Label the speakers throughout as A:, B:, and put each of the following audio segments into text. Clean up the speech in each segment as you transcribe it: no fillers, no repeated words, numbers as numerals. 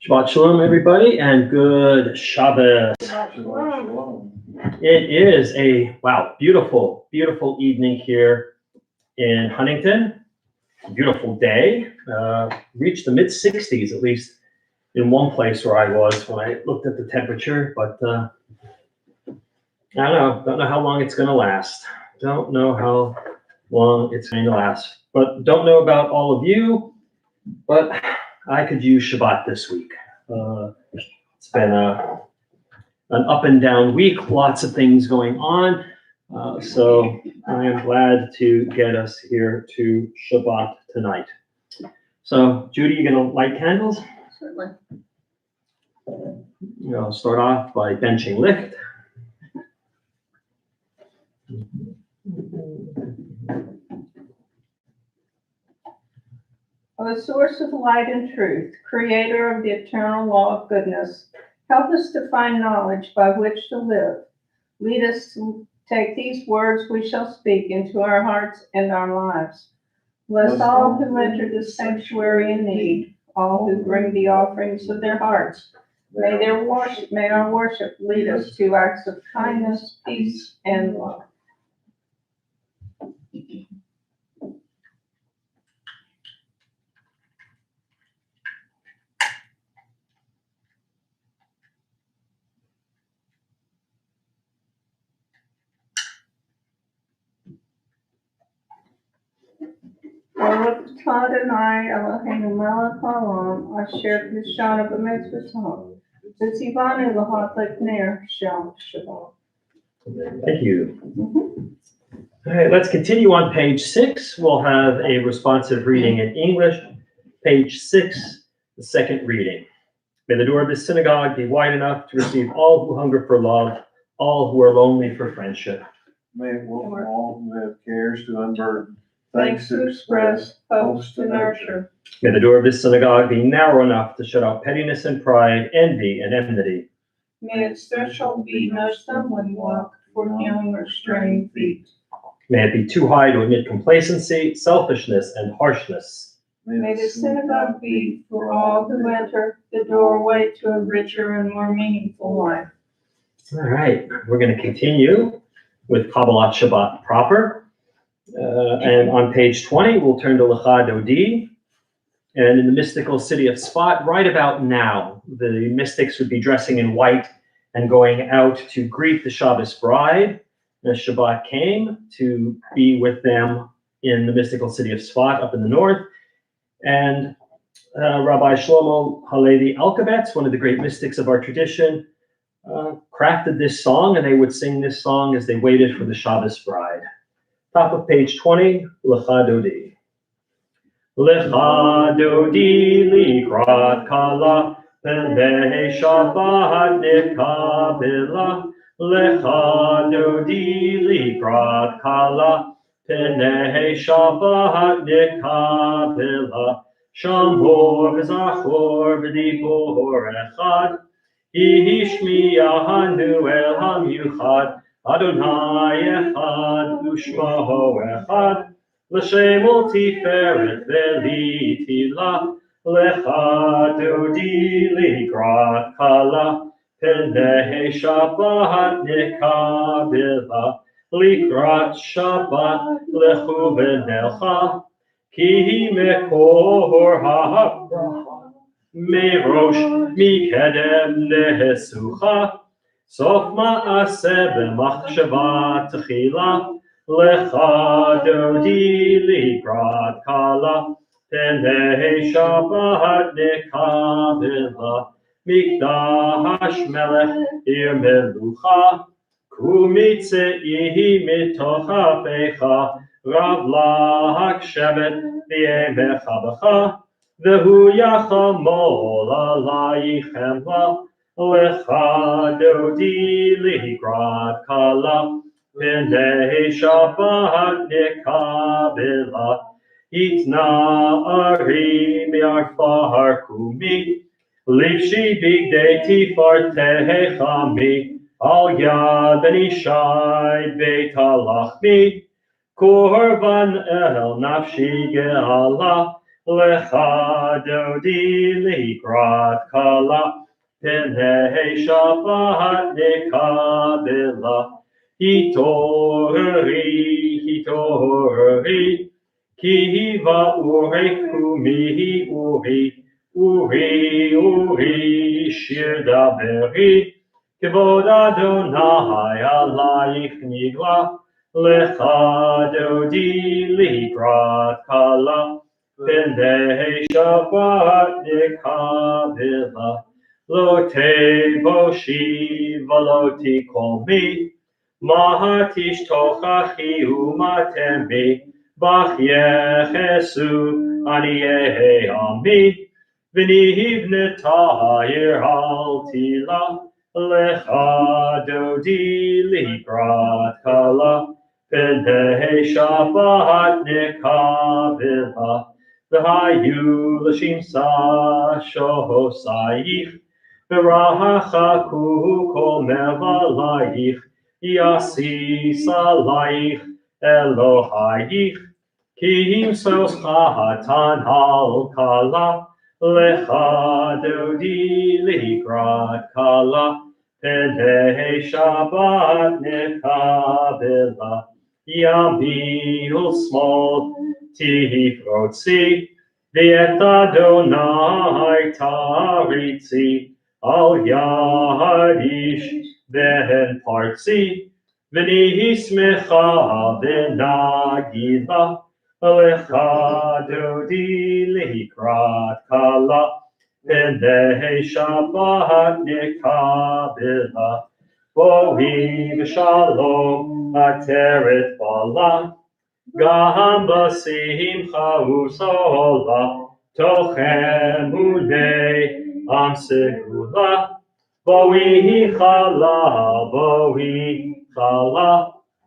A: Shabbat Shalom, everybody, and good Shabbat. It is a, beautiful, beautiful evening here in Huntington. Beautiful day. Reached the mid-60s, at least in one place where I was when I looked at the temperature, but I don't know how long it's going to last. Don't know how long it's going to last, but don't know about all of you, but I could use Shabbat this week. It's been an up and down week, lots of things going on. So I am glad to get us here to Shabbat tonight. So Judy, you gonna light candles?
B: Certainly.
A: I'll start off by benching licht.
B: O source of light and truth, creator of the eternal law of goodness, help us to find knowledge by which to live. Lead us to take these words we shall speak into our hearts and our lives. Bless all who enter this sanctuary in need, all who bring the offerings of their hearts. May our worship lead us to acts of kindness, peace, and love. Baruch atah Adonai Eloheinu melech haolam asher k'shana b'mitzvotav v'tzivanu l'hadlik ner shel Shabbat.
A: Thank you. All right, let's continue on page 6. We'll have a responsive reading in English. Page 6, the second reading. May the door of this synagogue be wide enough to receive all who hunger for love, all who are lonely for friendship.
C: May it welcome all who have cares to unburden,
B: Thanks to express, hopes to nurture.
A: May the door of this synagogue be narrow enough to shut out pettiness and pride, envy and enmity.
B: May its threshold be no stumbling block for healing or straying feet.
A: May it be too high to admit complacency, selfishness, and harshness.
B: May the synagogue be, for all who enter, the doorway to a richer and more meaningful life.
A: All right, we're going to continue with Kabbalat Shabbat proper. And on page 20, we'll turn to Lecha Dodi. And in the mystical city of Sfat, right about now, the mystics would be dressing in white and going out to greet the Shabbos bride. And Shabbat came to be with them in the mystical city of Sfat up in the north. And Rabbi Shlomo Halevi Alkabetz, one of the great mystics of our tradition, crafted this song, and they would sing this song as they waited for the Shabbos bride. Top of page 20, Lecha Dodi. Lecha Dodi likrat kala, Pnei Shabbat nikabela. Lecha Dodi likrat kala, Pnei Shabbat nikabela. Shamor v'zachor v'dibor echad, Hishmiyahanu el hamyuchad, Adonai echad, u'shmaho echad, l'shem tiferet ve'litila, lecha dodi likrat kala, pnei Shabbat nikabela, likrat Shabbat lechu v'nelcha, ki mekor ha'bracha, merosh mikedem nehesucha, Sof ma'aseh b'machshava tchila, lecha dodi likrat kala, pnei Shabbat nikabela, mikdash melech ir melucha, kumitze'i mitoch hafecha, rav lahak shevet v'yemecha b'cha, v'hu yachamol alayich chemla, Lecha dodi likrat kala, pnei Shabbat nikabela, itna arim yarfar kumi, livshi bigdei tifartei chami, al yad ben ishai beit halachmi, korban el nafshi geala, Lecha dodi likrat kala, Pnei Shabbat nekabela. Hitorri, Kiva uri kumi uri, shir daberi, Kevod Adonai alayich nigla, Lecha dodi likrat kala, Pnei Shabbat nekabela. Lo teboshi v'lo tikomi, Mahatish tochachi umatemi, Bach yechesu anieh ami, V'nivneta ir al tila, Lecha dodi likrat kala, Pnei Shabbat nekabela. V'hayu l'shimsa shohosayich, V'rachaku kol mevalayich, Yasis alayich Elohayich, Ki himsos chatan al kala, Lecha dodi likrat kala, Pnei Shabbat nekabela. Yamil small tifrotzi, V'et Adonai taritzi, Al yadish ben partzi, V'nismecha v'nagila, Lecha dodi likrat kala, Pnei Shabbat nekabela. Bohi v'shalom ateret bala, Gam b'simcha u'sola, Tochem unei am segula, Bohi chala,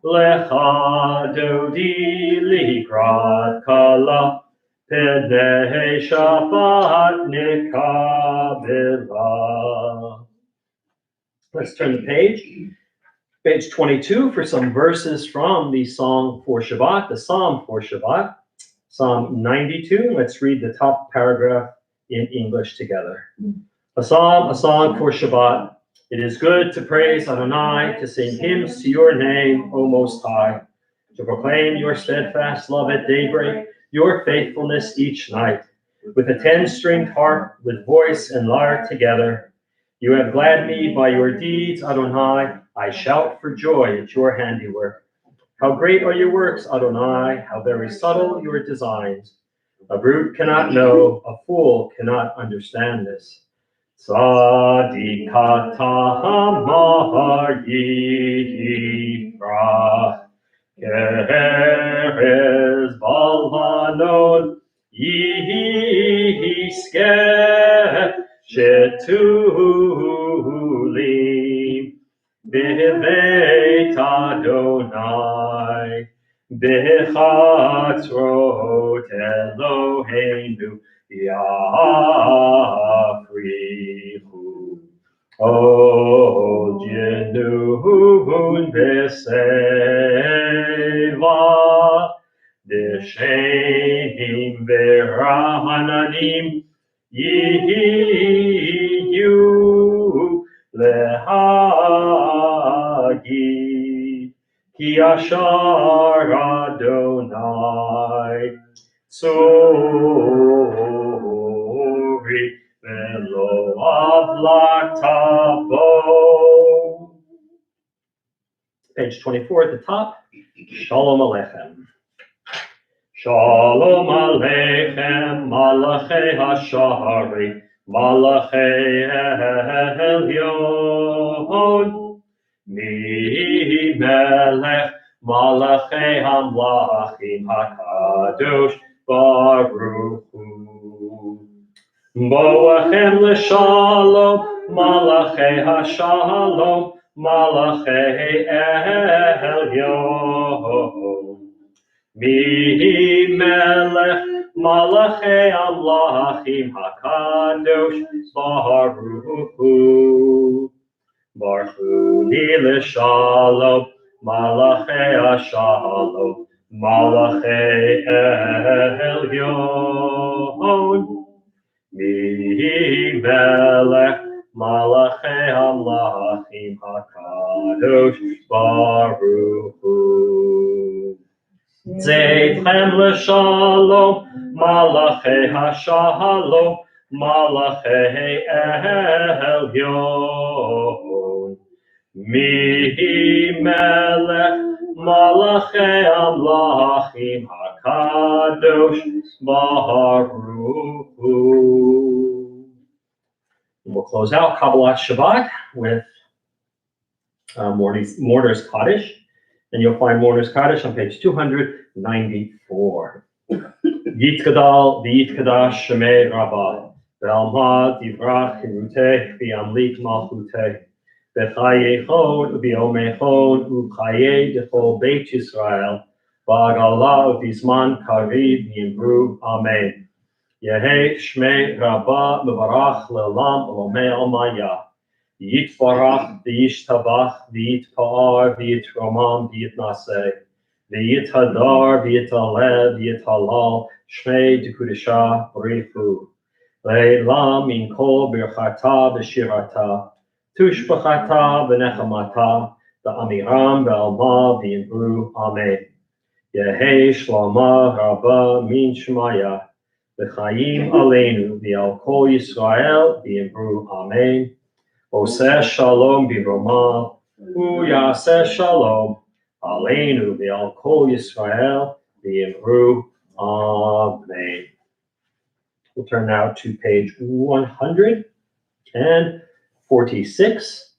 A: Lecha dodi likrat kala, Pnei Shabbat nekabela. Let's turn the page. Page 22 for some verses from the Song for Shabbat, the Psalm for Shabbat. Psalm 92. Let's read the top paragraph in English together. A song for Shabbat. It is good to praise Adonai, to sing hymns to your name, O Most High, to proclaim your steadfast love at daybreak, your faithfulness each night, with a 10-stringed harp, with voice and lyre together. You have gladdened me by your deeds, Adonai. I shout for joy at your handiwork. How great are your works, Adonai, how very subtle your designs. A brute cannot know, a fool cannot understand this. Tzadikata hamar yifrach, Kerez balvanon yiskeh, Shetulim b'beit Adonai, b'chatzrot Eloheinu yafrichu. O Jenun b'seva, D'shenim v'rahananim yiyu lehagi, ki ashar Adonai tzuri v'lo avlatavo. Page 24 at the top. Shalom Aleichem. Shalom Aleichem, Malachei Hashari, Malachei Elyon, Mi Melech, Malachei Hamlachim HaKadosh Baruch Hu. Boachem L'Shalom, Malachei Hashalom, Malachei Elyon. Mi melech malachei amlachim hakadosh baruch hu. Barchuni l'shalom malachei ashalom malachei elyon. Zeitchem l'shalom, malachei hashalom, malachei elyon. Mihi melech malachei amlachim hakadosh baruch hu. We'll close out Kabbalat Shabbat with Mourner's Kaddish, and you'll find Mourner's Kaddish on page 294. Yitkadal v'yitkadash shemei rabbah, ve'almad yivrach hiruteh v'yamlik malchuteh, ve'chayechon v'yomechon u'chayei d'chol Beit Yisrael, v'agala v'zman kariv v'yimru, amen. Yehei shmei rabbah mevarach le'olam olomei almaya. Yitbarach v'yishtabach v'yitpa'ar v'yitromam v'yitnaseh v'yithadar v'yitaleh v'yithalal shmei d'kudisha b'richu le'elam min kol birchata v'shirata tushbachata v'nechamata v'amiram v'alma v'yimru, amen. Yehei shlama rabba min shmaya v'chayim aleinu v'al kol Yisrael v'yimru, amen. Oseh shalom b'roma, uyaseh shalom, aleinu v'al kol Yisrael v'yimru, amen. We'll turn now to page 146,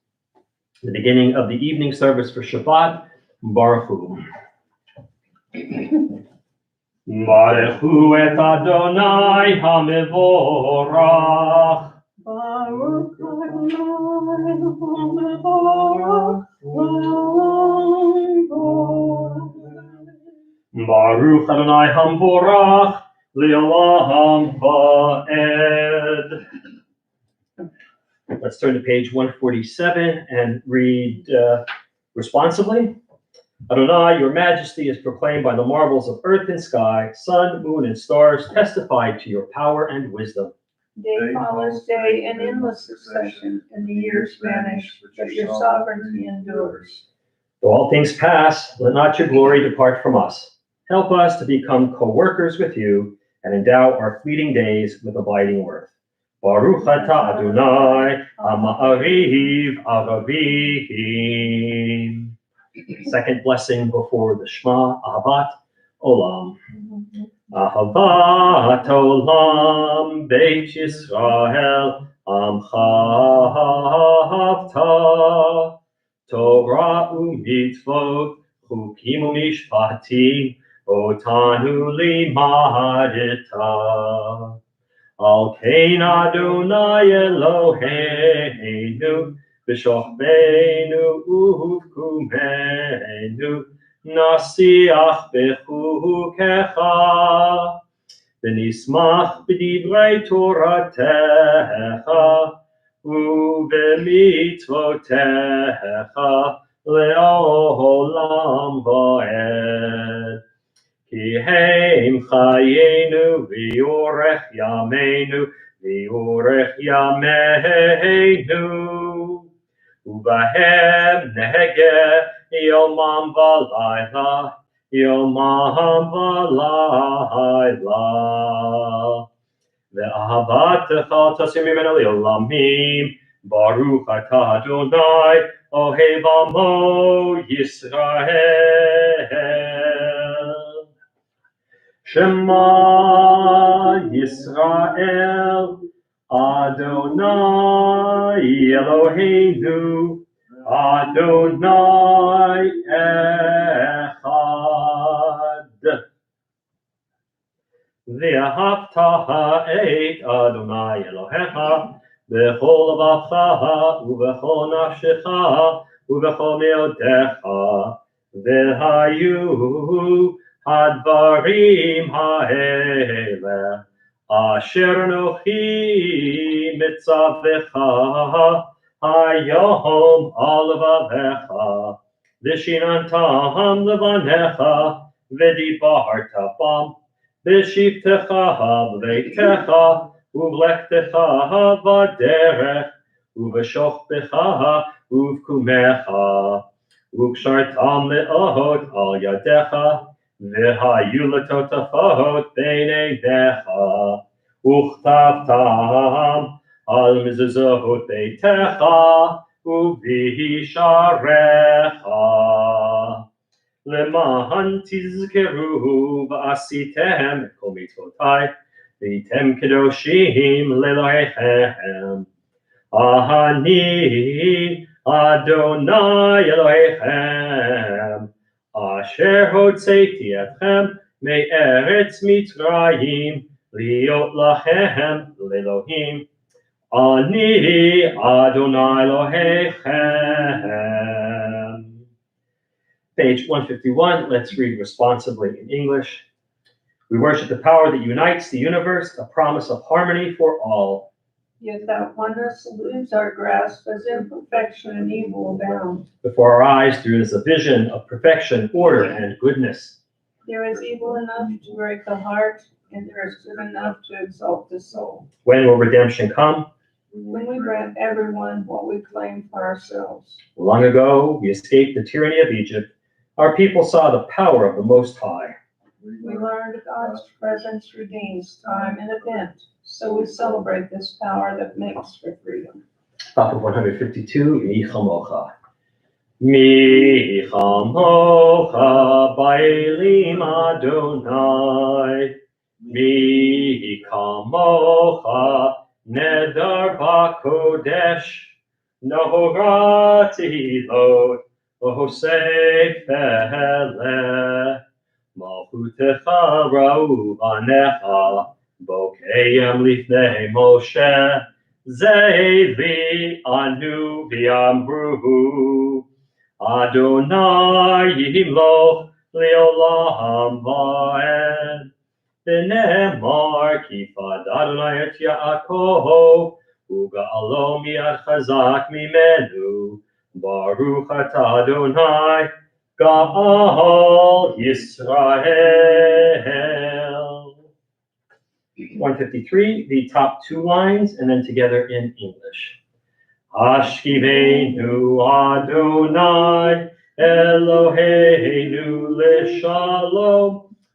A: the beginning of the evening service for Shabbat, Baruch Hu. Baruch Hu et Adonai HaMevorach.
B: Baruch
A: Baruch Adonai HaMevorach Le'olam Va'ed. Let's turn to page 147 and read responsibly. Adonai, your majesty is proclaimed by the marvels of earth and sky. Sun, moon, and stars testify to your power and wisdom.
B: Day follows day in endless succession, and the years vanish, but your sovereignty endures.
A: Though all things pass, let not your glory depart from us. Help us to become co-workers with you and endow our fleeting days with abiding worth. Baruch atah Adonai, Ama'ariv Aravim. Second blessing before the Shema, Ahavat Olam. Ahavat Olam, Beit Yisrael, Amcha Ahavta, Torah u'mitzvot, Chukim u'mishpatim, Otanu limadeta. Al kein Adonai Eloheinu, B'shochbeinu u'v'kumenu, Nasiach b'chukecha, V'nismach b'divrei Toratecha, u'v'mitzvotecha, Le'olam va'ed. Ki heim chayenu v'yorech yameinu v'yorech yameinu uvahem nehege yomam v'layla yomam v'layla ve'ahavatecha tasim mimenu le'olamim baruch atah Adonai ohev amo Yisrael. Shema Yisrael, Adonai Eloheinu, Adonai Echad. V'ahavta ha'et Adonai Elohecha, v'chol levacha, u'v'chol nafshecha, u'v'chol me'odecha, v'hayu Hadvarim ha'ele, asher nochi mitzavecha, hayom al vavecha, v'shinantam levanecha, v'dibarta bam, v'shivtecha v'veitecha, uv'lechtecha v'derech, uv'shochbecha uv'kumecha, uv'kshartam le'ot al yadecha, והיו לטוטפות בין ידיך, וכתבתם על מזוזות ביתך ובשעריך. למען תזכרו ועשיתם את כל מצוותיי, והייתם קדושים לאלוהיכם. אני אדוני אלוהיכם, אשר הוצאתי אתכם מארץ מצרים, להיות לכם לאלוהים. אני אדוני אלוהיכם. Page 151, let's read responsibly in English. We worship the power that unites the universe, a promise of harmony for all.
B: Yet that oneness eludes our grasp as imperfection and evil abound.
A: Before our eyes, there is a vision of perfection, order, and goodness.
B: There is evil enough to break the heart, and there is good enough to exalt the soul.
A: When will redemption come?
B: When we grant everyone what we claim for ourselves.
A: Long ago, we escaped the tyranny of Egypt. Our people saw the power of the Most High.
B: We learned God's presence redeems time and event, so we celebrate this power that makes for freedom.
A: Top of 152, Mi Chamocha. Mi Chamocha Bailim Adonai. Mi Chamocha Nedar Bakodesh. Nohorati Lod. Ohosei Fele. Malchutecha Ra'u Banecha. Bokeyem Lifnei Moshe. Zevi Anu V'Amru. Adonai Yimloch Leolam Va'ed. V'nemar Kifad Adonai et Yaakov. Uga'alo mi'ad chazak mimenu. Baruch atah Adonai, Ga'al Yisrael. 153, the top two lines, and then together in English. Hashkivenu Adonai, Eloheinu l'shalom,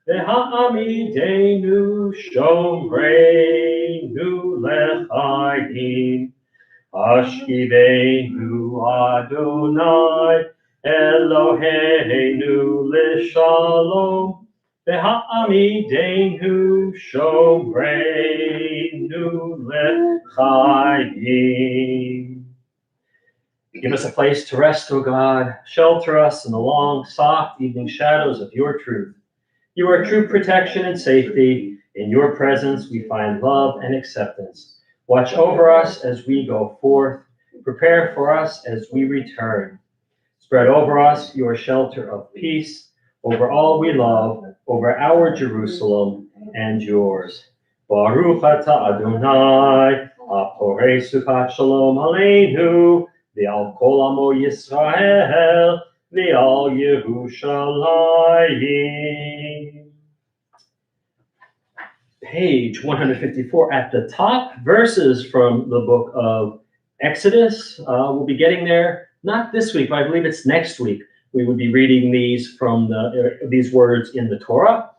A: Ve'ha'amidenu shomreinu l'chaim. Hashkivenu Adonai, Eloheinu l'shalom, Ve'ha'amidenu shomreinu l'chaim. Give us a place to rest, O God. Shelter us in the long, soft evening shadows of your truth. You are true protection and safety. In your presence we find love and acceptance. Watch over us as we go forth. Prepare for us as we return. Spread over us your shelter of peace, over all we love, over our Jerusalem and yours. Baruch atah Adonai, Aporei Shabbat Shalom Aleinu, V'al kol amo Yisrael, V'al Yerushalayim. Page 154 at the top, verses from the book of Exodus. We'll be getting there, not this week, but I believe it's next week. We would be reading these from these words in the Torah.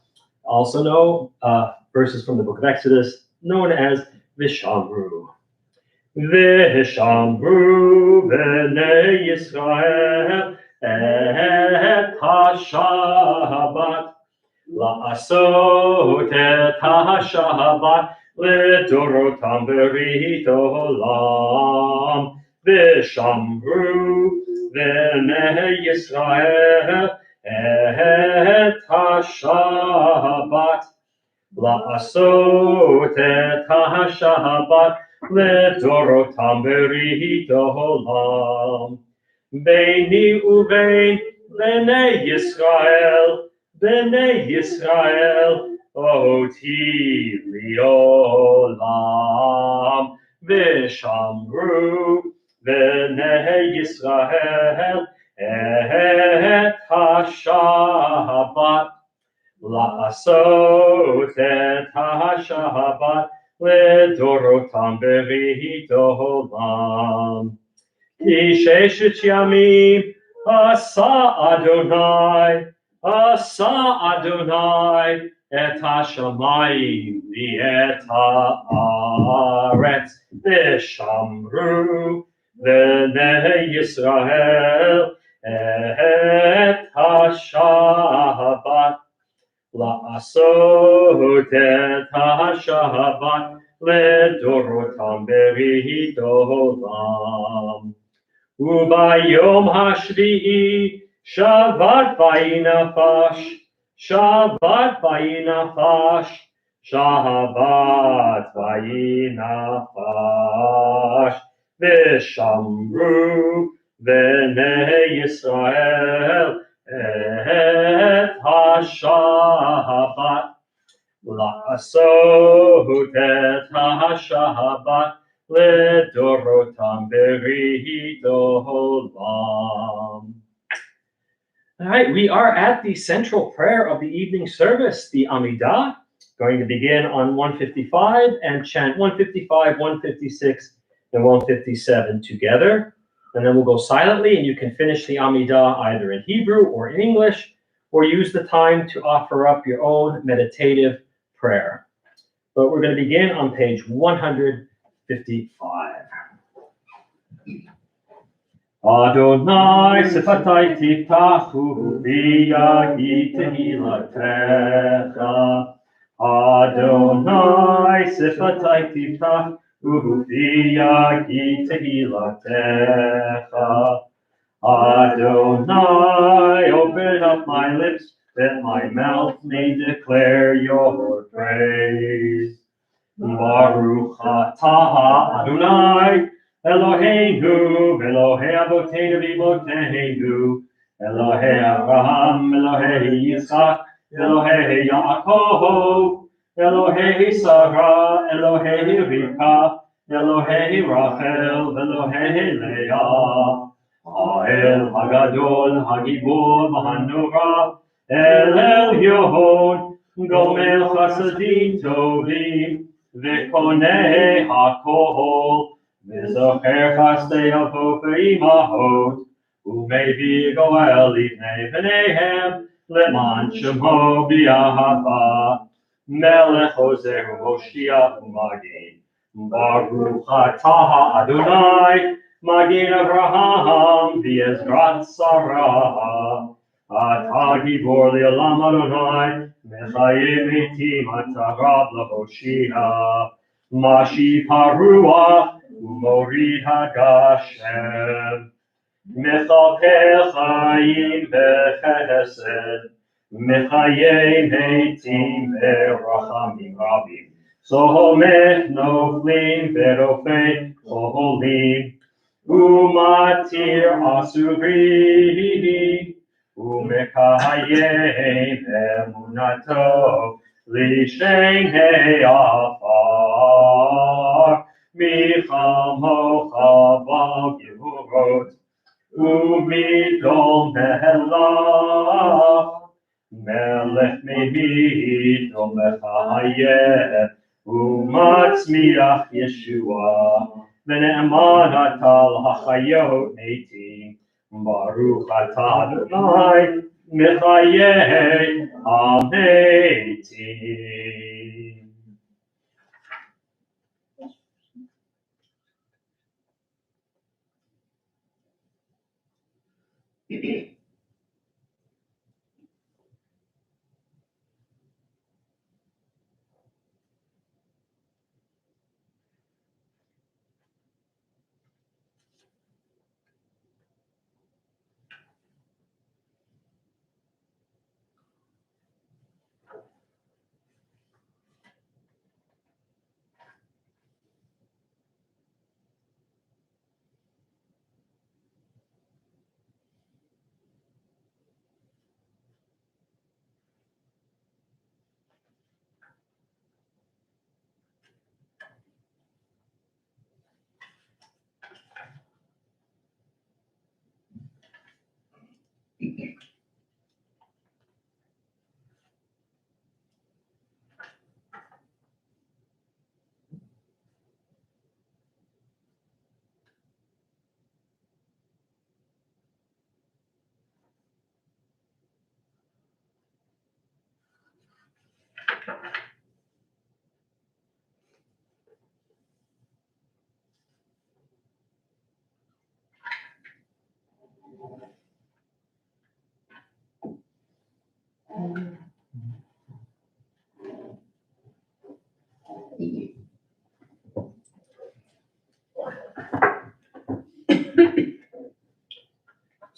A: Also know verses from the book of Exodus, known as Vishamru. Vishamru b'nei Yisrael et ha-Shabbat. La'asot et ha-Shabbat לדורותם ברית עולם, ושמרו בני ישראל את השבת, לעשות את השבת לדורותם ברית עולם. ביני ובין בני ישראל, אותי לעולם, ושמרו בני ישראל את השבת, לעשות את השבת לדורותם ברית עולם. כי 6 ימים עשה אדוני Asa Adonai et hashamayim v'et haaretz v'shamru v'nei Yisrael et hashabat la'asot et hashabat ledorotam berith olam. Ubayom hashvi'i Shabbat vayinafash, Shabbat vayinafash, Shabbat vayinafash, v'shamru v'nei Yisrael et hashabat la'asot et hashabat ledorotam berith olam. All right, we are at the central prayer of the evening service, the Amidah, going to begin on 155 and chant 155, 156, and 157 together. And then we'll go silently, and you can finish the Amidah either in Hebrew or in English, or use the time to offer up your own meditative prayer. But we're going to begin on page 155. Adonai sifatai tiftachu v'yagi tehilatecha. Adonai sifatai tiftachu v'yagi tehilatecha. Adonai, open up my lips, that my mouth may declare your praise. Baruch atah Adonai, Eloheinu, Elohei Avoteinu v'Imoteinu, Elohei Abraham, Elohei Yitzchak, Elohei Yaakov, Elohei Sarah, Elohei Rivka, Elohei Rachel, Elohei Leah, Ha'el Hagadol, Hagibor, V'Hanora, El Elyon, Gomel Chasadim Tovim, V'Konei HaKol, V'Zocher Chastei Avo V'Imahot, U'Mevi Goel Livnei V'neihem, Leman Shemo B'Yahava, Melech Ozer U'Moshiach U'Magin, Baruch atah Adonai, Magin Abraham, V'Ezrat Sarah, Atah Gibor Le'olam Adonai, Mechayim Eitim Atarab L'Hoshia, Mashi Paruach, U'Morid HaGashem, Mechalkel Chayim B'Chesed, Mechayim Eitim B'Rachamim Rabim, Sohomeh Noflim V'Rofei Oholim, Umatir Asuri, Umekayem Emunato, Lishen Afar, Michamo Chabal Givurot, Umidol Melach, Melech Mehidol Mechayem, Umatzmiach Yeshua, V'ne'eman atal hachayot eitim, Baruch atah Adonai, Mechayei ha'meitim.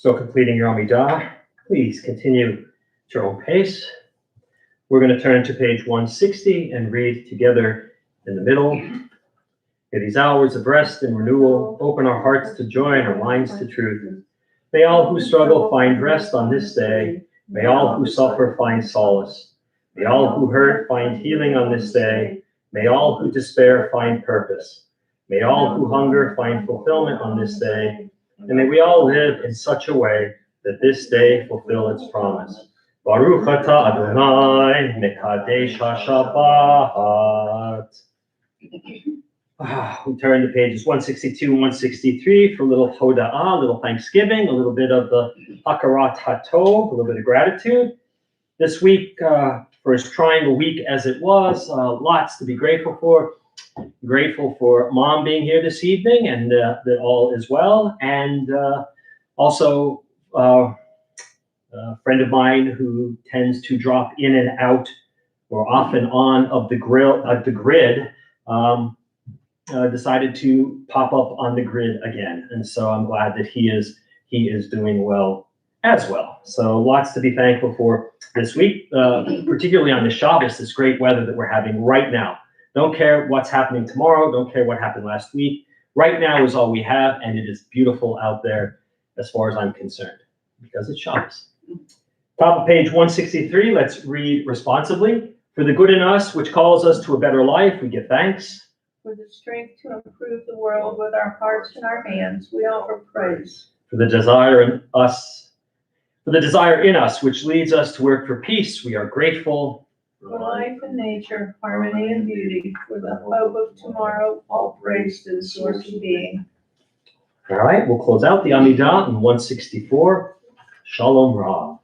A: So completing your Amidah, please continue at your own pace. We're going to turn to page 160 and read together in the middle. May these hours of rest and renewal open our hearts to joy and our minds to truth. May all who struggle find rest on this day. May all who suffer find solace. May all who hurt find healing on this day. May all who despair find purpose. May all who hunger find fulfillment on this day. And may we all live in such a way that this day fulfill its promise. Baruch atah Adonai mekadesh ha-Shabbat. We turn to pages 162 and 163 for a little hoda'ah, a little thanksgiving, a little bit of the hakarat hatov, a little bit of gratitude. This week, for as trying a week as it was, lots to be grateful for. Grateful for Mom being here this evening and that all is well. And also a friend of mine who tends to drop in and out or off and on of the grid, decided to pop up on the grid again. And so I'm glad that he is doing well as well. So lots to be thankful for this week, particularly on the Shabbos, this great weather that we're having right now. Don't care what's happening tomorrow. Don't care what happened last week. Right now is all we have, and it is beautiful out there as far as I'm concerned, because it's Shabbos. Top of page 163, let's read responsibly. For the good in us, which calls us to a better life, we give thanks.
B: For the strength to improve the world with our hearts and our hands, we offer praise.
A: For the desire in us, which leads us to work for peace, we are grateful.
B: For life and nature, harmony and beauty, for the hope of tomorrow, all praise to the source of being.
A: All right, we'll close out the Amidah in 164. Shalom Rav.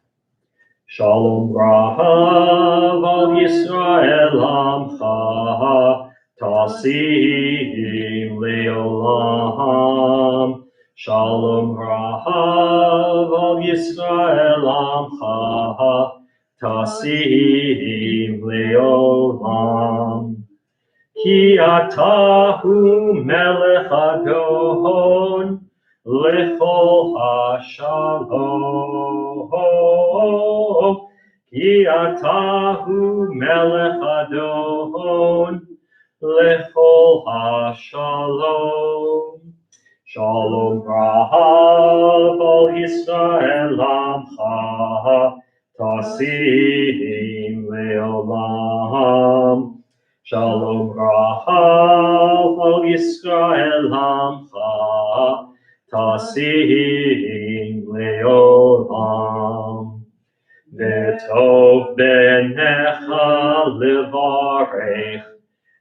A: Shalom Rav al Yisrael Amcha, Tasim Leolam. Shalom Rav al Yisrael Amcha, Tasim Leolam. Ki atahu melech Adon, lechol hashalom. Ki atahu melech Adon, lechol hashalom. Shalom Rahav al Yisrael Amcha, Tasim Leolam. Shalom Rahav al Yisrael Amcha, Tasim Leolam. V'tov benecha levarech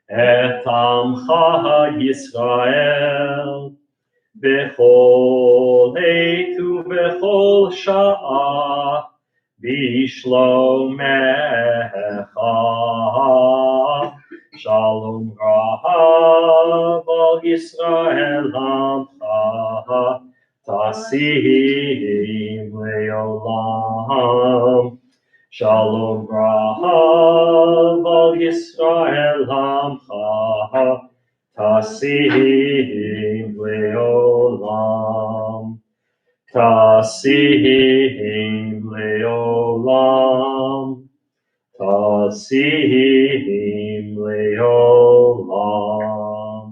A: et Amcha Yisrael, bechol עת ובכל שעה, בשלומך. Shalom Rahav al Yisrael Amcha, Tasim Leolam. Shalom Rahav al Yisrael Amcha, Tasim Leolam. Tasim Leolam. Tasim Leolam.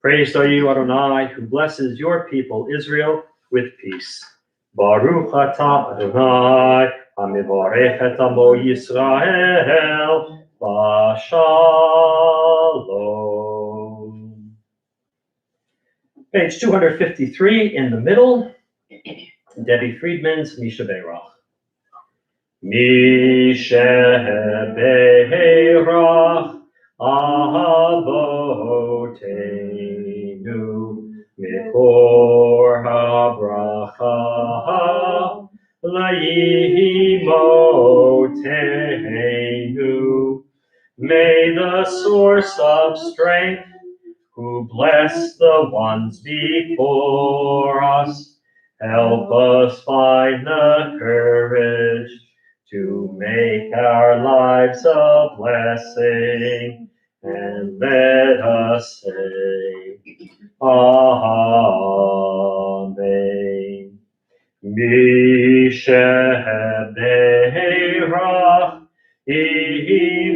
A: Praised are you, Adonai, who blesses your people Israel with peace. Baruch atah Adonai, hamivarech et amo Yisrael, b'shalom. Page 253 in the middle, Debbie Friedman's Misha Beirach. Misha Beirach Avoteinu Mikor HaBracha Laimotenu. May the source of strength, who bless the ones before us, help us find the courage to make our lives a blessing, and let us say, Amen.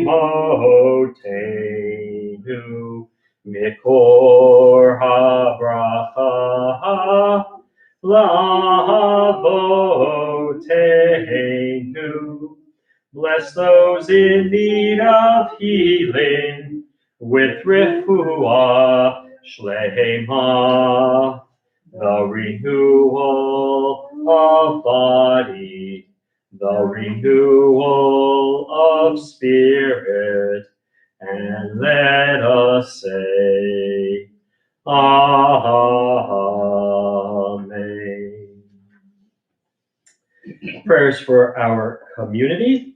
A: imotenu mikor habracha lavotenu. Bless those in need of healing with refuah shlema, the renewal of body, the renewal of spirit, and let us say, Amen. Prayers for our community,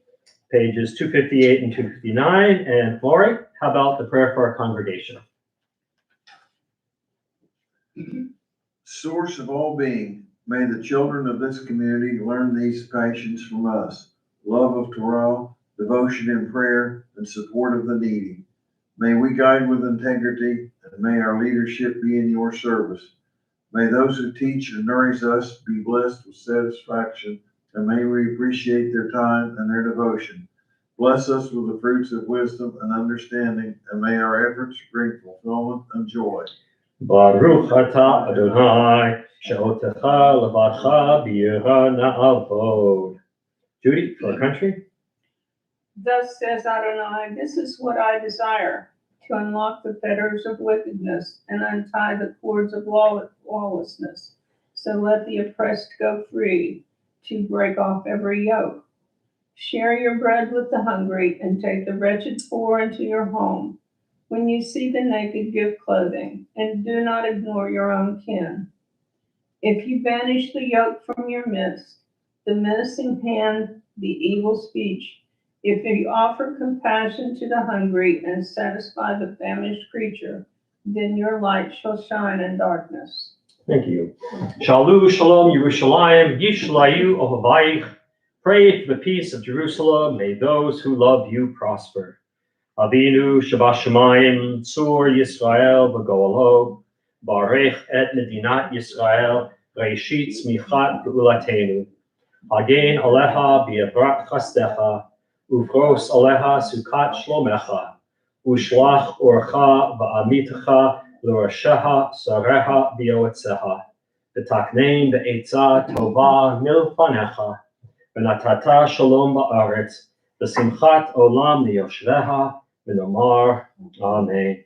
A: pages 258 and 259. And Lori, how about the prayer for our congregation?
C: Source of all being, may the children of this community learn these passions from us: love of Torah, devotion in prayer, and support of the needy. May we guide with integrity, and may our leadership be in your service. May those who teach and nourish us be blessed with satisfaction, and may we appreciate their time and their devotion. Bless us with the fruits of wisdom and understanding, and may our efforts bring fulfillment and joy.
A: Baruch atah Adonai, she'otecha levacha b'yira na'avod. Judy, for our country.
B: Thus says Adonai, this is what I desire, to unlock the fetters of wickedness and untie the cords of lawlessness. So let the oppressed go free, to break off every yoke. Share your bread with the hungry and take the wretched poor into your home. When you see the naked, give clothing, and do not ignore your own kin. If you banish the yoke from your midst, the menacing hand, the evil speech, if you offer compassion to the hungry and satisfy the famished creature, then your light shall shine in darkness.
A: Thank you. Shalu Shalom Yerushalayim, Yishlayu Ohavayich. Pray for the peace of Jerusalem. May those who love you prosper. Avinu Shabbat Shemayim, Tzur Yisrael V'Goalo, Barech et Medinat Yisrael, Reishit Tzmichat Geulatenu. Hagen Aleha B'Yavrat Chastecha, Uvros Aleha Sukat Shlomecha, Ushlach Orcha V'Amitecha L'Rasheha Sareha V'Yoetzeha, V'Taknein V'Etza Tova Milfanecha, V'Natata Shalom Ba'aretz, V'Simchat Olam Niyoshveha, V'Nomar, Amen.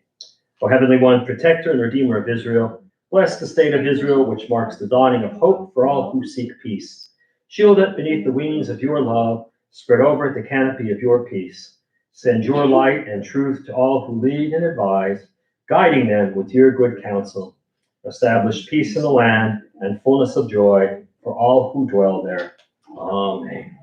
A: O Heavenly One, Protector and Redeemer of Israel, bless the state of Israel, which marks the dawning of hope for all who seek peace. Shield it beneath the wings of your love, spread over it the canopy of your peace. Send your light and truth to all who lead and advise, guiding them with your good counsel. Establish peace in the land and fullness of joy for all who dwell there. Amen.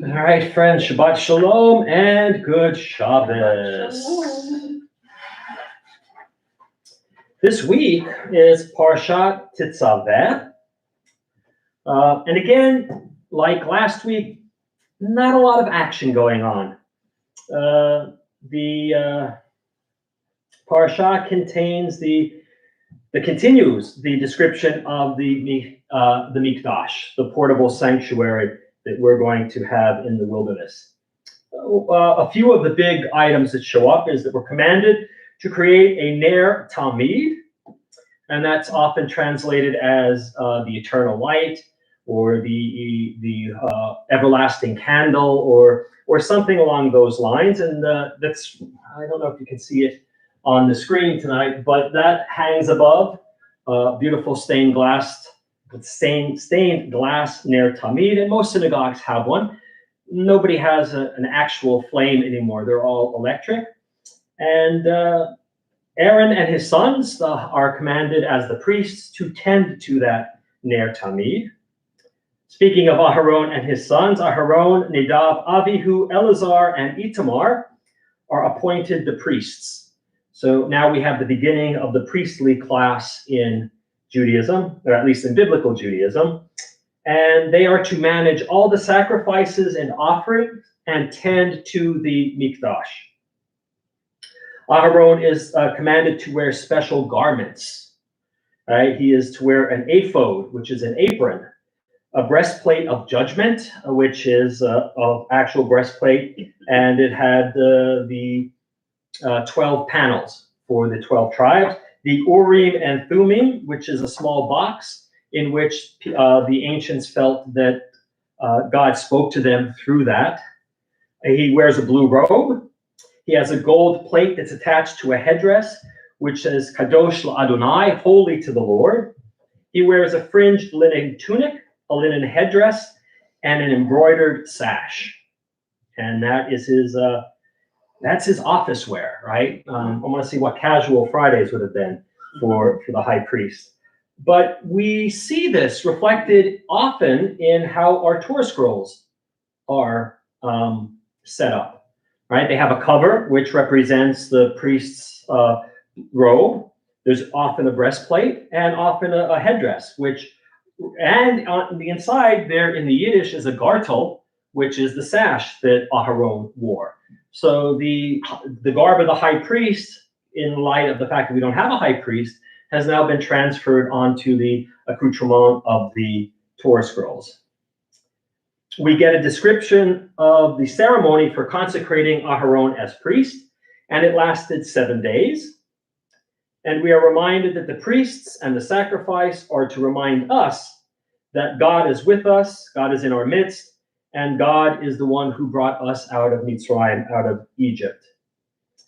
A: All right, friends, Shabbat Shalom and good Shabbos.
B: Shalom.
A: This week is Parshat Tetzaveh. And again, like last week, not a lot of action going on. The Parsha continues the description of the Mikdash, the portable sanctuary that we're going to have in the wilderness. A few of the big items that show up is that we're commanded to create a Ner Tamid, and that's often translated as the eternal light, or the everlasting candle, or something along those lines. And that's, I don't know if you can see it on the screen tonight, but that hangs above beautiful stained glass Ner Tamid, and most synagogues have one. Nobody has an actual flame anymore. They're all electric. And Aaron and his sons are commanded as the priests to tend to that Ner Tamid. Speaking of Aharon and his sons, Aharon, Nadab, Avihu, Eleazar, and Itamar are appointed the priests. So now we have the beginning of the priestly class in Judaism, or at least in biblical Judaism. And they are to manage all the sacrifices and offerings and tend to the Mikdash. Aharon is commanded to wear special garments. Right? He is to wear an ephod, which is an apron. a breastplate of judgment, which is an actual breastplate, and it had the 12 panels for the 12 tribes. The Urim and Thummim, which is a small box in which the ancients felt that God spoke to them through that. He wears a blue robe. He has a gold plate that's attached to a headdress, which says Kadosh LaAdonai, holy to the Lord. He wears a fringed linen tunic, a linen headdress, and an embroidered sash. And that is that's his office wear, right? I want to see what casual Fridays would have been for the high priest. But we see this reflected often in how our Torah scrolls are set up, right? They have a cover, which represents the priest's robe. There's often a breastplate and often a headdress, and on the inside there in the Yiddish is a gartel, which is the sash that Aharon wore. So the garb of the high priest, in light of the fact that we don't have a high priest, has now been transferred onto the accoutrement of the Torah scrolls. We get a description of the ceremony for consecrating Aharon as priest, and it lasted 7 days. And we are reminded that the priests and the sacrifice are to remind us that God is with us, God is in our midst, and God is the one who brought us out of Mitzrayim, out of Egypt.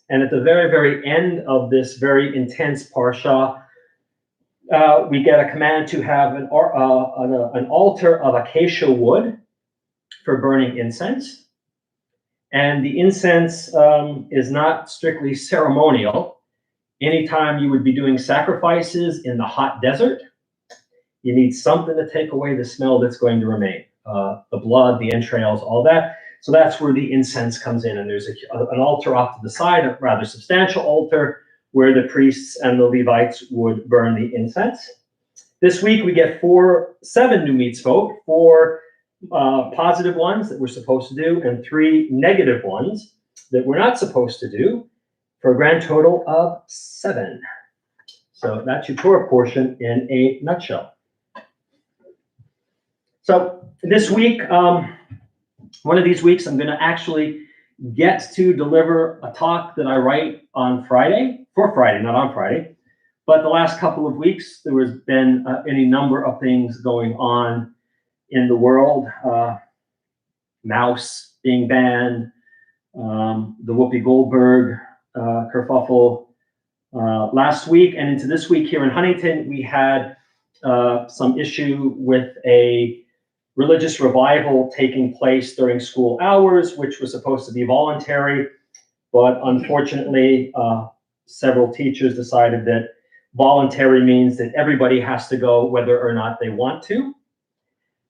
A: And at the very, very end of this very intense parsha, we get a command to have an altar of acacia wood for burning incense. And the incense is not strictly ceremonial. Anytime you would be doing sacrifices in the hot desert, you need something to take away the smell that's going to remain. The blood, the entrails, all that. So that's where the incense comes in. And there's an altar off to the side, a rather substantial altar, where the priests and the Levites would burn the incense. This week we get 7 new mitzvot, 4 positive ones that we're supposed to do, and 3 negative ones that we're not supposed to do, for a grand total of 7. So that's your Torah portion in a nutshell. So this week, one of these weeks, I'm going to actually get to deliver a talk that I write on Friday, for Friday, not on Friday. But the last couple of weeks, there has been any number of things going on in the world. Mouse being banned, the Whoopi Goldberg kerfuffle. Last week and into this week here in Huntington, we had some issue with a religious revival taking place during school hours, which was supposed to be voluntary, but unfortunately, several teachers decided that voluntary means that everybody has to go whether or not they want to.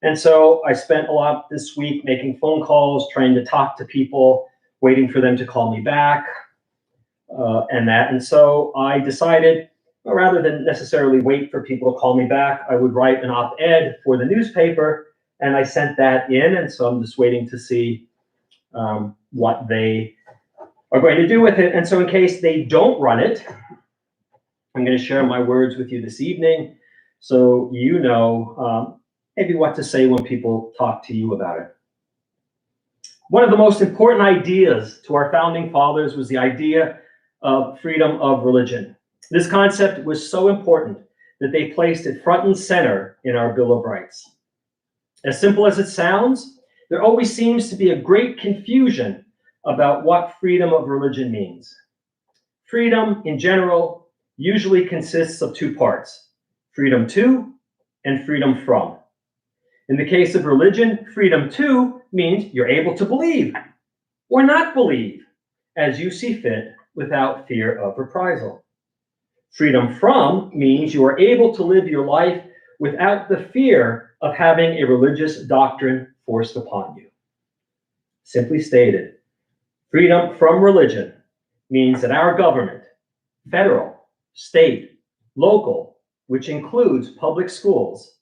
A: And so I spent a lot this week making phone calls, trying to talk to people, waiting for them to call me back, and so I decided, rather than necessarily wait for people to call me back, I would write an op-ed for the newspaper. And I sent that in, and so I'm just waiting to see what they are going to do with it. And so in case they don't run it, I'm going to share my words with you this evening, so you know maybe what to say when people talk to you about it. One of the most important ideas to our founding fathers was the idea of freedom of religion. This concept was so important that they placed it front and center in our Bill of Rights. As simple as it sounds, there always seems to be a great confusion about what freedom of religion means. Freedom, in general, usually consists of 2 parts: freedom to and freedom from. In the case of religion, freedom to means you're able to believe or not believe as you see fit without fear of reprisal. Freedom from means you are able to live your life without the fear of having a religious doctrine forced upon you. Simply stated, freedom from religion means that our government, federal, state, local, which includes public schools,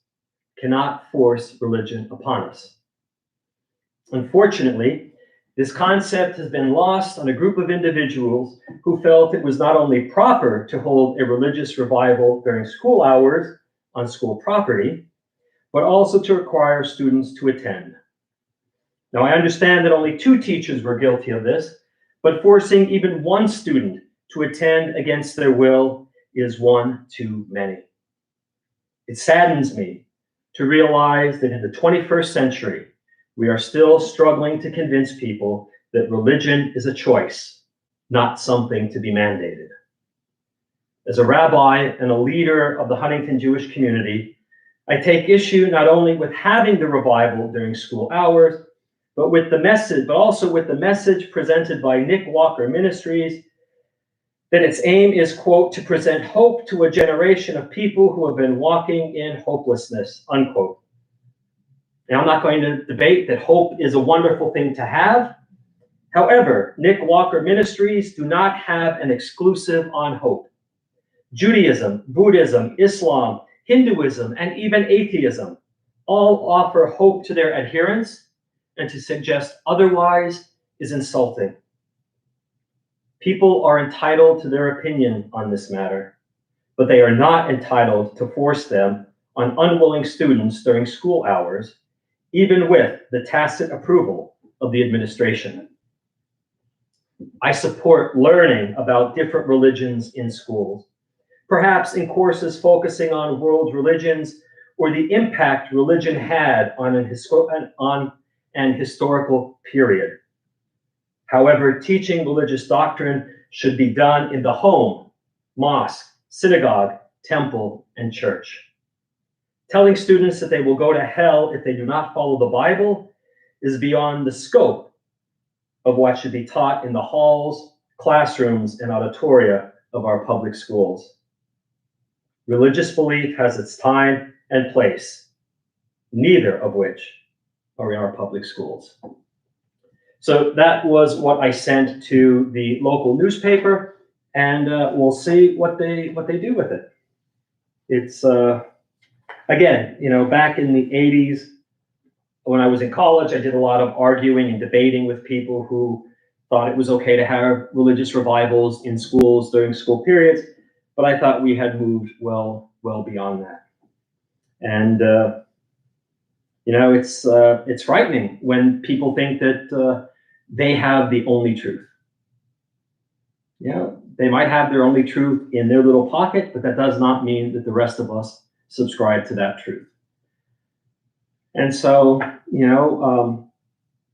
A: cannot force religion upon us. Unfortunately, this concept has been lost on a group of individuals who felt it was not only proper to hold a religious revival during school hours on school property, but also to require students to attend. Now, I understand that only 2 teachers were guilty of this, but forcing even 1 student to attend against their will is one too many. It saddens me to realize that in the 21st century, we are still struggling to convince people that religion is a choice, not something to be mandated. As a rabbi and a leader of the Huntington Jewish community, I take issue not only with having the revival during school hours, but also with the message presented by Nick Walker Ministries that its aim is, quote, to present hope to a generation of people who have been walking in hopelessness, unquote. Now, I'm not going to debate that hope is a wonderful thing to have. However, Nick Walker Ministries do not have an exclusive on hope. Judaism, Buddhism, Islam, Hinduism, and even atheism all offer hope to their adherents, and to suggest otherwise is insulting. People are entitled to their opinion on this matter, but they are not entitled to force them on unwilling students during school hours, even with the tacit approval of the administration. I support learning about different religions in schools, perhaps in courses focusing on world religions or the impact religion had on an historical period. However, teaching religious doctrine should be done in the home, mosque, synagogue, temple, and church. Telling students that they will go to hell if they do not follow the Bible is beyond the scope of what should be taught in the halls, classrooms, and auditoria of our public schools. Religious belief has its time and place, neither of which are in our public schools. So that was what I sent to the local newspaper, and we'll see what they do with it. It's again, back in the 80s, when I was in college, I did a lot of arguing and debating with people who thought it was okay to have religious revivals in schools during school periods, but I thought we had moved well beyond that. And it's frightening when people think that they have the only truth. They might have their only truth in their little pocket, but that does not mean that the rest of us subscribe to that truth. And so,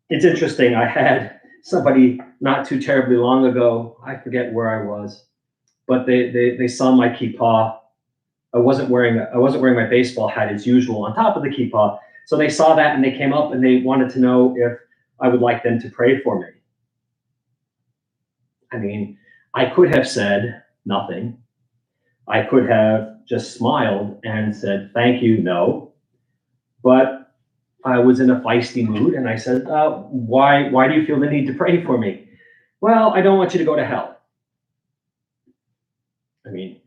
A: it's interesting. I had somebody not too terribly long ago, I forget where I was, but they saw my kippah. I wasn't wearing my baseball hat as usual on top of the kippah. So they saw that and they came up and they wanted to know if I would like them to pray for me. I mean, I could have said nothing. I could have just smiled and said, thank you, no. But I was in a feisty mood and I said, why do you feel the need to pray for me? Well, I don't want you to go to hell. I mean,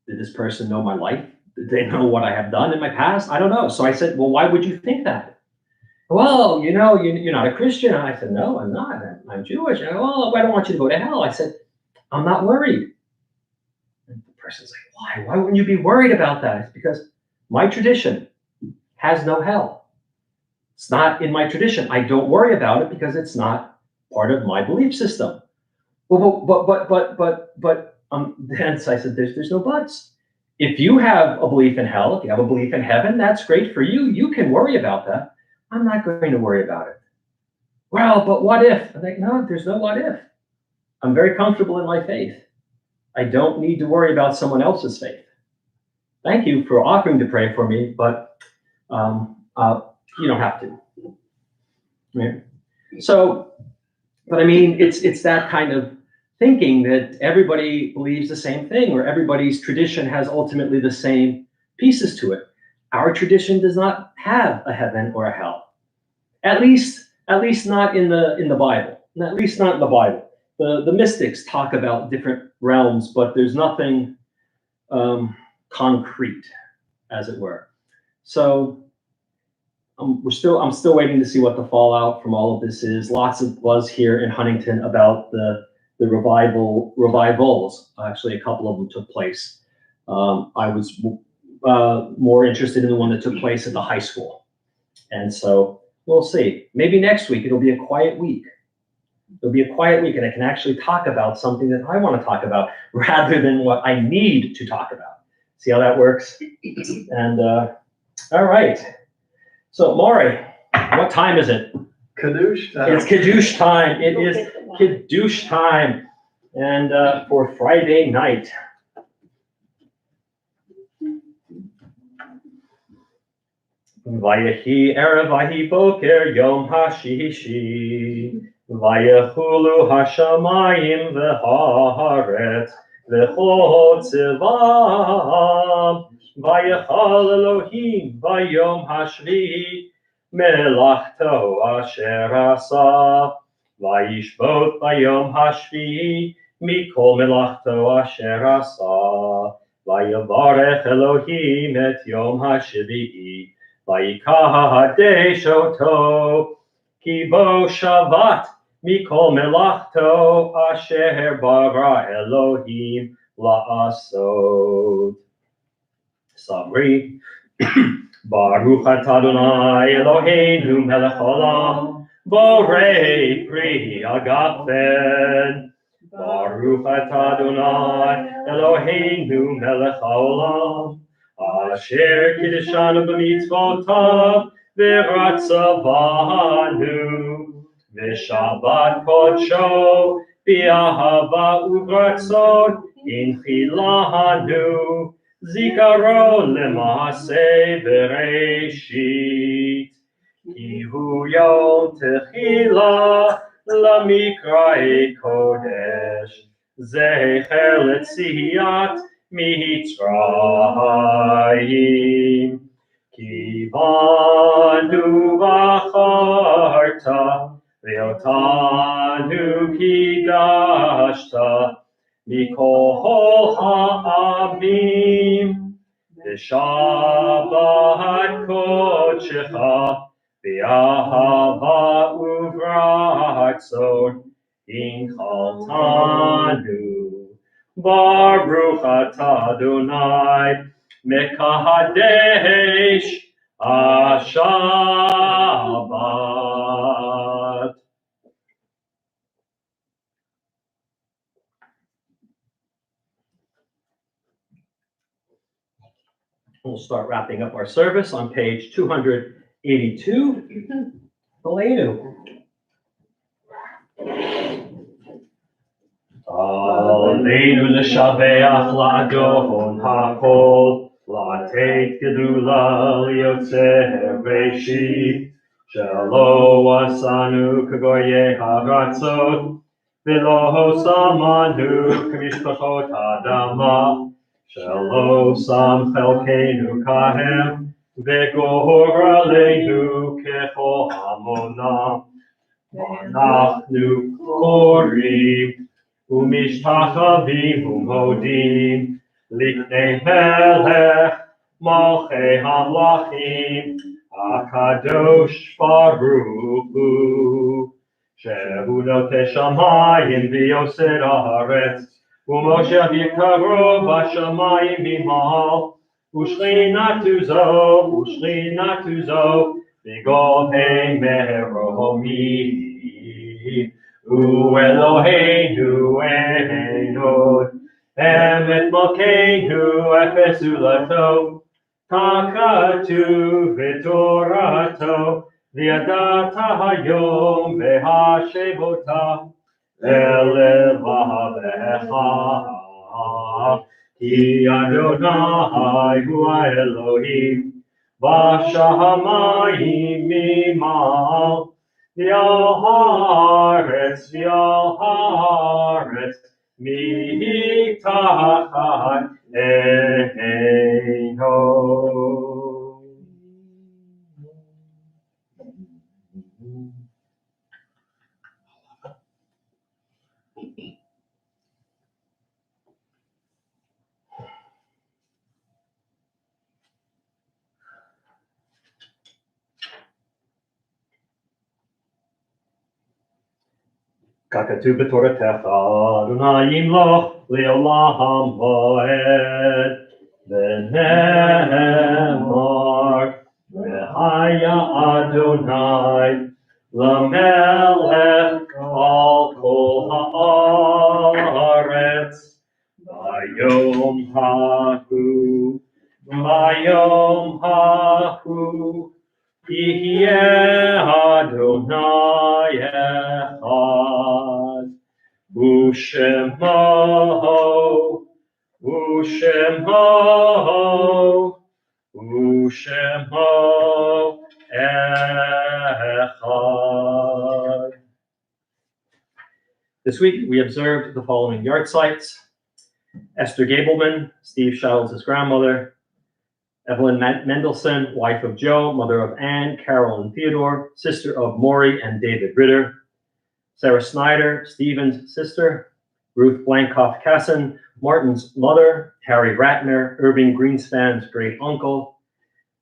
A: did this person know my life? Did they know what I have done in my past? I don't know. So I said, well, why would you think that? Well, you're not a Christian. And I said, no, I'm not. I'm Jewish. And I don't want you to go to hell. I said, I'm not worried. And the person's like, why? Why wouldn't you be worried about that? It's because my tradition has no hell. It's not in my tradition. I don't worry about it because it's not part of my belief system. Well, but then so I said, there's no buts. If you have a belief in hell, if you have a belief in heaven, that's great for you. You can worry about that. I'm not going to worry about it. Well, but what if? I'm like, no, there's no what if. I'm very comfortable in my faith. I don't need to worry about someone else's faith. Thank you for offering to pray for me, but you don't have to. Right? So, but I mean, it's that kind of thinking that everybody believes the same thing, or everybody's tradition has ultimately the same pieces to it. Our tradition does not have a heaven or a hell. At least not in the Bible. At least not in the Bible. The mystics talk about different realms, but there's nothing concrete, as it were. So I'm still waiting to see what the fallout from all of this is. Lots of buzz here in Huntington about the revivals. Actually, a couple of them took place. I more interested in the one that took place at the high school. And so we'll see. Maybe next week it'll be a quiet week. It'll be a quiet week, and I can actually talk about something that I want to talk about rather than what I need to talk about. See how that works? And all right. So Maury, what time is it?
C: Kaddish time.
A: It's Kiddush time. It is Kiddush time. And for Friday night. Vayehi erev vahi boker yom hashishi. Vayechulu hashamayim v'haaretz v'chol tzivam. Vayechal Elohim vayom hashvi'i melachto asher asa. Vayishbot vayom hashvi'i mikol melachto asher asa. Vayavarech Elohim et yom hashvi'i. Vayikadesh oto ki bo Shabbat mikol melachto asher bara Elohim la'asot. Sabri. Baruch atah Adonai Eloheinu melech haolam borei pri hagafen. Baruch atah Adonai Eloheinu melech haolam asher kiddeshanu b'mitzvotav v'ratzavanu v'shabbat kodsho b'ahava uvratzon inchilanu zikaron lema'aseh bereshit ki hu yom techila lamikra'e kodesh zecher letziyat Mitzrayim ki vanu v'acharta ve'otanu kidashta mikol ha'amim v'shabbat kodshecha v'ahava uvratzon inchaltanu. Baruch atah Adonai mekadesh Shabbat. We'll start wrapping up our service on page 282. Aleinu. Aleinu l'shabeach la'adon ha'kol la'ateit gedula liyotzeh reshit shelo asanu k'goyei haratzot v'lo samanu k'mishpachot ha'adama shelo sam chelkeinu kahem v'goraleinu kechol hamonam v'anachnu korim Umishtachavim umodim liknei melech malchei hamlachim akadosh baruch hu shehu noteh shamayim v'yoser haaretz umoshev yikaro b'shamayim mimal ushrinatu zo v'gohei meromim Eloheinu Einod Emet Malkeinu Efes Ulato Takatu V'Torato V'yadata Hayom V'Hashevota Elevavecha Ki Adonai Hu Elohim V'Shamayim Mimal V'Yaharetz mitachat eino. Kakatu b'toratecha, Adonai yimloch le'olam ha'ed. V'ne'emar, V'haya Adonai, L'melech al kol ha'aretz, Vayom hahu, Yihyeh Adonai echad, U'shemo echad. This week, we observed the following yard sites: Esther Gableman, Steve Shiles' grandmother; Evelyn Mendelson, wife of Joe, mother of Anne, Carol, and Theodore, sister of Maury and David Ritter; Sarah Snyder, Stephen's sister; Ruth Blankoff-Casson, Martin's mother; Harry Ratner, Irving Greenspan's great uncle;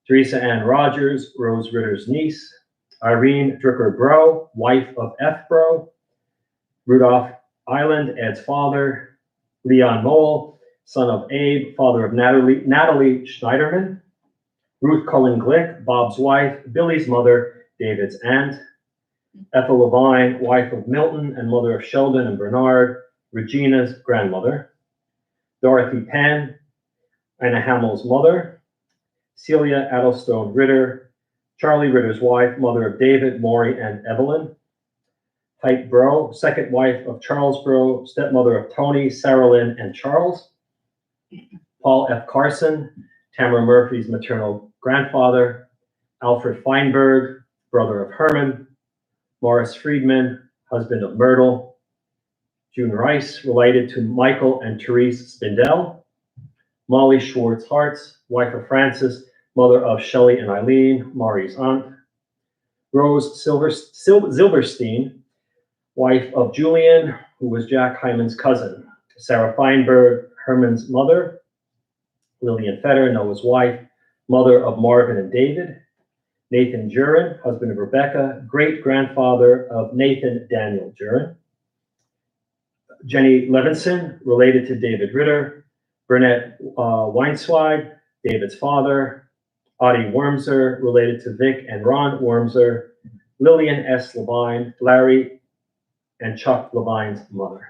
A: Teresa Ann Rogers, Rose Ritter's niece; Irene Drucker-Bro, wife of F. Bro; Rudolph Island, Ed's father; Leon Mole, son of Abe, father of Natalie Schneiderman; Ruth Cullen Glick, Bob's wife; Billy's mother, David's aunt; Ethel Levine, wife of Milton and mother of Sheldon and Bernard, Regina's grandmother; Dorothy Penn, Anna Hamill's mother; Celia Addlestone Ritter, Charlie Ritter's wife, mother of David, Maury, and Evelyn; Pike Bro, second wife of Charles Bro, stepmother of Tony, Sarah Lynn, and Charles; Paul F. Carson, Tamara Murphy's maternal grandfather; Alfred Feinberg, brother of Herman; Morris Friedman, husband of Myrtle; June Rice, related to Michael and Therese Spindell; Molly Schwartz Hartz, wife of Francis, mother of Shelley and Eileen, Maury's aunt; Rose Zilberstein, wife of Julian, who was Jack Hyman's cousin; Sarah Feinberg, Herman's mother; Lillian Fetter, Noah's wife, mother of Marvin and David; Nathan Jurin, husband of Rebecca, great-grandfather of Nathan Daniel Jurin; Jenny Levinson, related to David Ritter; Burnett Weinswide, David's father; Audie Wormser, related to Vic and Ron Wormser; Lillian S. Levine, Larry and Chuck Levine's mother.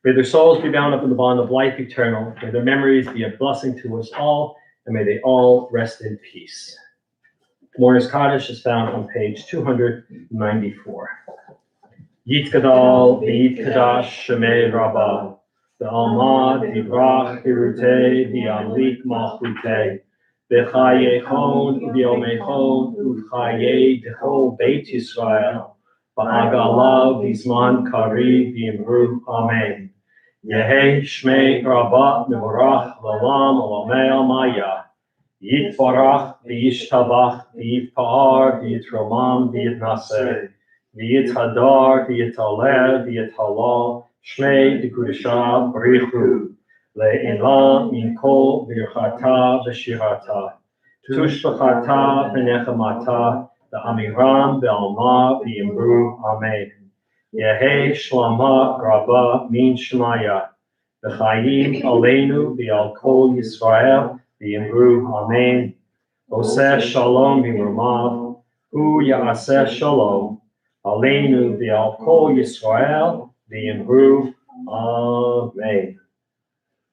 A: May their souls be bound up in the bond of life eternal. May their memories be a blessing to us all, and may they all rest in peace. Mourner's Kaddish is found on page 294. Yitkadal v'yitkadash shemei rabbah, v'alma divrach hirutei v'amlik malchutei, v'chayechon v'yomechon uv'chayei d'chol beit Yisrael, v'agalav v'zman kariv v'imru amen. Yehei shmei rabbah mevorach l'olam olamei almaya. Yitvarach v'yishtabach v'yitpa'ar v'yitromam v'yitnaseh, v'yithadar v'yitaler v'yithalal shmei d'kudeshav barichu le'elam min kol birchata v'shirata tushbachata v'nechamata v'amiram v'alma v'yimru amen. Yehei shlama graba min shemaya v'chayim aleinu v'al kol Yisrael v'yimru amen. Oseh shalom v'imrumav hu ya'aseh shalom aleinu v'al kol Yisrael v'yimru amen.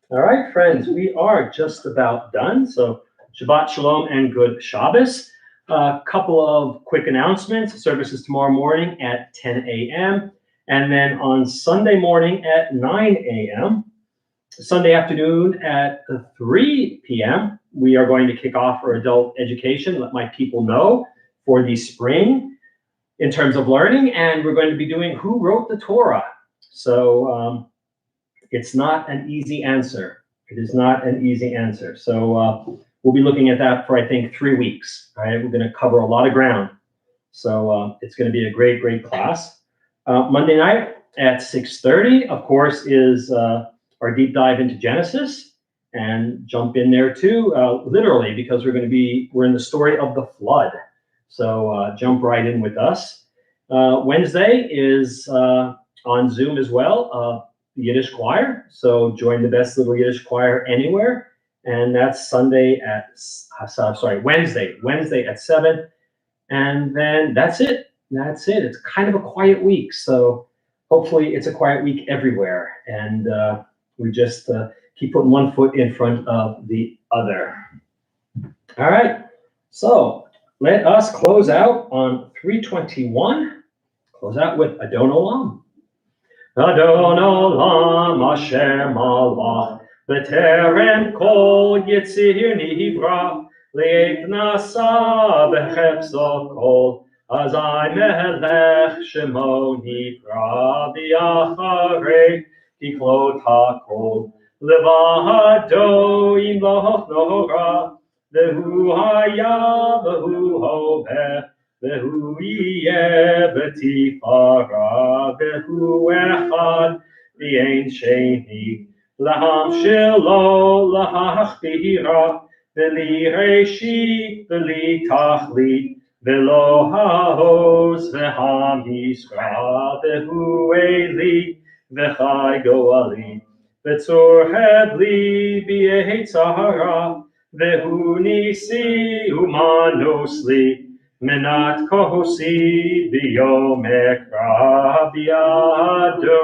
A: All right, friends, we are just about done. So Shabbat Shalom and good Shabbos. A couple of quick announcements. Services tomorrow morning at 10 a.m. and then on Sunday morning at 9 a.m. Sunday afternoon at 3 p.m. we are going to kick off our adult education, let my people know, for the spring in terms of learning. And we're going to be doing Who Wrote the Torah? So it's not an easy answer. It is not an easy answer. So we'll be looking at that for, I think, 3 weeks. All right, we're going to cover a lot of ground. So it's going to be a great, great class. Monday night at 6:30, of course, is our deep dive into Genesis. And jump in there too, literally, because we're in the story of the flood. So jump right in with us. Wednesday is on Zoom as well, the Yiddish Choir. So join the best little Yiddish choir anywhere. and that's Wednesday at 7. And then that's it. It's kind of a quiet week, so hopefully it's a quiet week everywhere. And we just keep putting one foot in front of the other. All right, so let us close out on 321. Close out with Adon Olam. Adon Olam Asher Malach B'terem Kol Yitzir Nivra Le'et Nasa B'chepso Kol Azai Melech Shemo Nivra V'yacharei Tiklot HaKol Levado Imloch Nora Vehu Haya Vehu Hoveh Vehu Yeh B'tifara Vehu Echad V'yein Sheni Laham Shelo Lahachbira V'li Reshit V'li Tachlit V'lo Ha'oz V'ha'misra Vehu Eli V'chai Goali V'tzor Hebli B'yeh Tzahara Vehu Nisi Umanos Li Menat Kohosi B'yom Ekra B'yado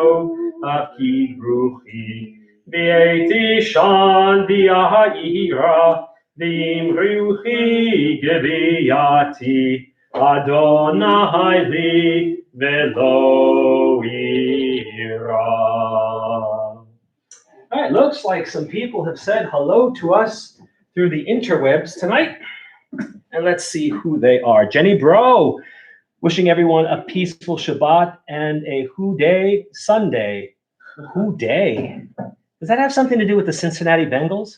A: Aki Bruchi V'yeti Shan V'yahira V'imruchi Geviyati Adonai Li V'lo Ira. All right, looks like some people have said hello to us through the interwebs tonight. And let's see who they are. Jenny Bro, wishing everyone a peaceful Shabbat and a Houday Sunday. Houday? Does that have something to do with the Cincinnati Bengals?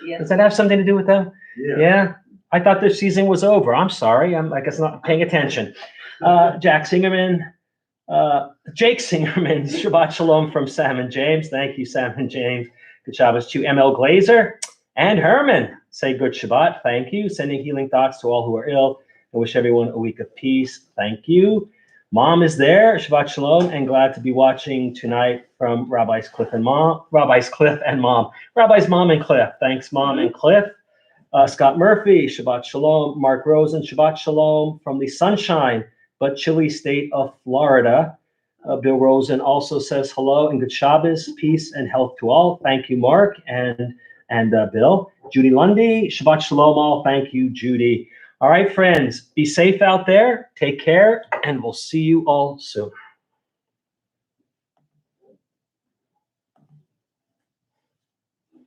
B: Yes.
A: Does that have something to do with them?
C: Yeah.
A: I thought their season was over. I'm sorry. I guess not paying attention. Jake Singerman, Shabbat Shalom from Sam and James. Thank you, Sam and James. Good Shabbos to ML Glazer and Herman. Say good Shabbat. Thank you. Sending healing thoughts to all who are ill. I wish everyone a week of peace. Thank you. Mom is there. Shabbat Shalom, and glad to be watching tonight from Rabbi's Cliff and Mom. Rabbi's Mom and Cliff. Thanks, Mom and Cliff. Scott Murphy, Shabbat Shalom. Mark Rosen, Shabbat Shalom from the sunshine but chilly state of Florida. Bill Rosen also says hello and good Shabbos, peace and health to all. Thank you, Mark and Bill. Judy Lundy, Shabbat Shalom all. Thank you, Judy. All right, friends, be safe out there. Take care, and we'll see you all soon.